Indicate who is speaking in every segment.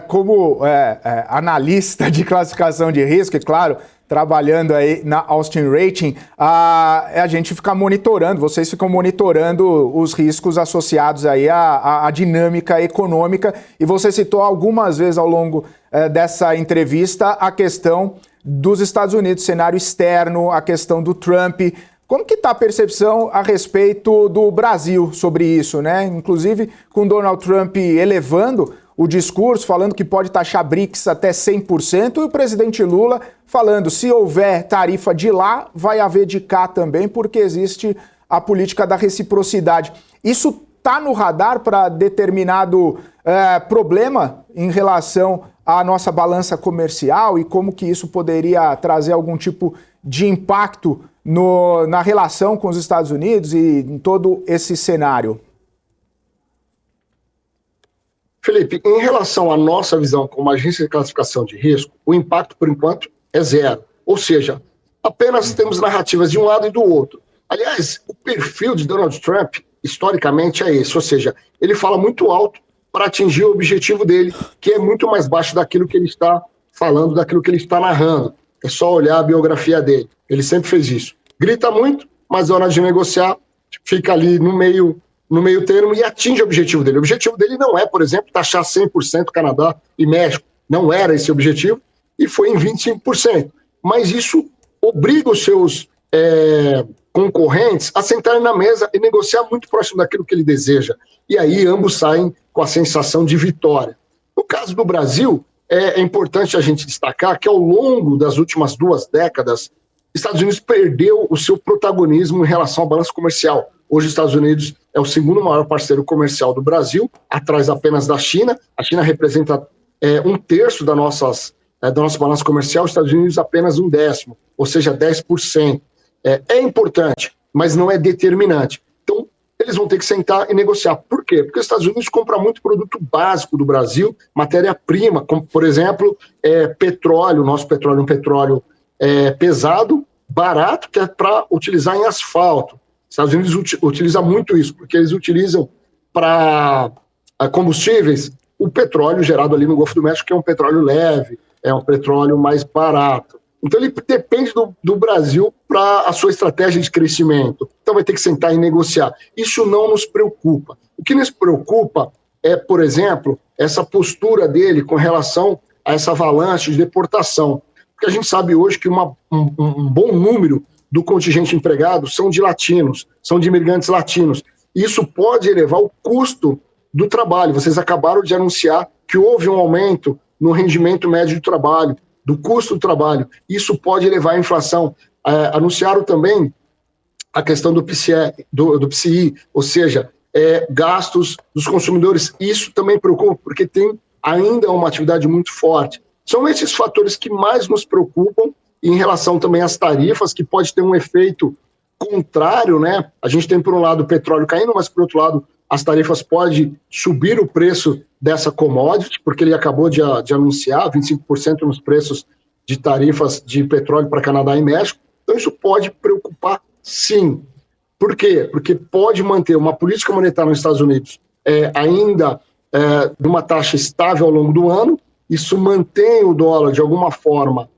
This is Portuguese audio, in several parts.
Speaker 1: como analista de classificação de risco, e claro, trabalhando aí na Austin Rating, a gente fica monitorando, vocês ficam monitorando os riscos associados aí à dinâmica econômica, e você citou algumas vezes ao longo dessa entrevista a questão dos Estados Unidos, cenário externo, a questão do Trump. Como que está a percepção a respeito do Brasil sobre isso, né? Inclusive com Donald Trump elevando o discurso, falando que pode taxar BRICS até 100%, e o presidente Lula falando, se houver tarifa de lá, vai haver de cá também, porque existe a política da reciprocidade. Isso está no radar para determinado problema em relação à nossa balança comercial, e como que isso poderia trazer algum tipo de impacto na relação com os Estados Unidos e em todo esse cenário?
Speaker 2: Felipe, em relação à nossa visão como agência de classificação de risco, o impacto, por enquanto, é zero. Ou seja, apenas temos narrativas de um lado e do outro. Aliás, o perfil de Donald Trump, historicamente, é esse. Ou seja, ele fala muito alto para atingir o objetivo dele, que é muito mais baixo daquilo que ele está falando, daquilo que ele está narrando. É só olhar a biografia dele. Ele sempre fez isso. Grita muito, mas na hora de negociar, fica ali no meio termo e atinge o objetivo dele. O objetivo dele não é, por exemplo, taxar 100% Canadá e México. Não era esse o objetivo e foi em 25%. Mas isso obriga os seus concorrentes a sentarem na mesa e negociar muito próximo daquilo que ele deseja. E aí ambos saem com a sensação de vitória. No caso do Brasil, é importante a gente destacar que ao longo das últimas 2 décadas, Estados Unidos perdeu o seu protagonismo em relação ao balanço comercial. Hoje, os Estados Unidos é o segundo maior parceiro comercial do Brasil, atrás apenas da China. A China representa 1/3 do nosso balanço comercial, os Estados Unidos apenas 1/10, ou seja, 10%. É importante, mas não é determinante. Então, eles vão ter que sentar e negociar. Por quê? Porque os Estados Unidos compram muito produto básico do Brasil, matéria-prima, como, por exemplo, petróleo. Nosso petróleo é um petróleo pesado, barato, que é para utilizar em asfalto. Os Estados Unidos utilizam muito isso, porque eles utilizam para combustíveis o petróleo gerado ali no Golfo do México, que é um petróleo leve, é um petróleo mais barato. Então ele depende do Brasil para a sua estratégia de crescimento. Então vai ter que sentar e negociar. Isso não nos preocupa. O que nos preocupa é, por exemplo, essa postura dele com relação a essa avalanche de deportação. Porque a gente sabe hoje que um bom número do contingente empregado são de latinos, são de imigrantes latinos. Isso pode elevar o custo do trabalho. Vocês acabaram de anunciar que houve um aumento no rendimento médio do trabalho, do custo do trabalho. Isso pode elevar a inflação. Anunciaram também a questão do PCI, ou seja, gastos dos consumidores. Isso também preocupa, porque tem ainda uma atividade muito forte. São esses fatores que mais nos preocupam em relação também às tarifas, que pode ter um efeito contrário, né? A gente tem, por um lado, o petróleo caindo, mas, por outro lado, as tarifas podem subir o preço dessa commodity, porque ele acabou de anunciar 25% nos preços de tarifas de petróleo para Canadá e México. Então, isso pode preocupar, sim. Por quê? Porque pode manter uma política monetária nos Estados Unidos ainda numa taxa estável ao longo do ano. Isso mantém o dólar, de alguma forma,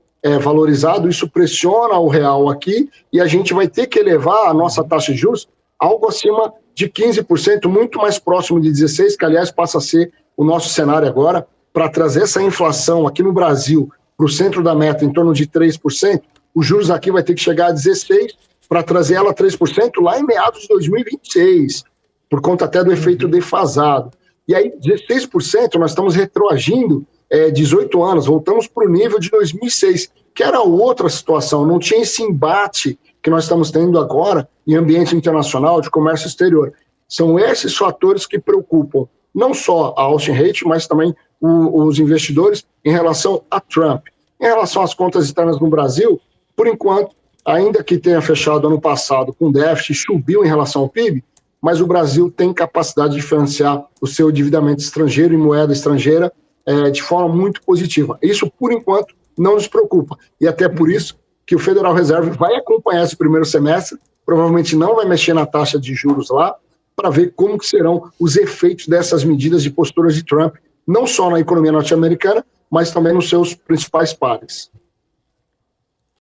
Speaker 2: valorizado, isso pressiona o real aqui, e a gente vai ter que elevar a nossa taxa de juros algo acima de 15%, muito mais próximo de 16%, que aliás passa a ser o nosso cenário agora, para trazer essa inflação aqui no Brasil para o centro da meta em torno de 3%, os juros aqui vai ter que chegar a 16% para trazer ela a 3% lá em meados de 2026, por conta até do efeito defasado. E aí 16% nós estamos retroagindo 18 anos, voltamos para o nível de 2006, que era outra situação, não tinha esse embate que nós estamos tendo agora em ambiente internacional de comércio exterior. São esses fatores que preocupam não só a Austin Rate, mas também os investidores em relação a Trump. Em relação às contas externas no Brasil, por enquanto, ainda que tenha fechado ano passado com déficit, subiu em relação ao PIB, mas o Brasil tem capacidade de financiar o seu endividamento estrangeiro em moeda estrangeira de forma muito positiva. Isso, por enquanto, não nos preocupa. E até por isso que o Federal Reserve vai acompanhar esse primeiro semestre, provavelmente não vai mexer na taxa de juros lá, para ver como que serão os efeitos dessas medidas de posturas de Trump não só na economia norte-americana, mas também nos seus principais pares.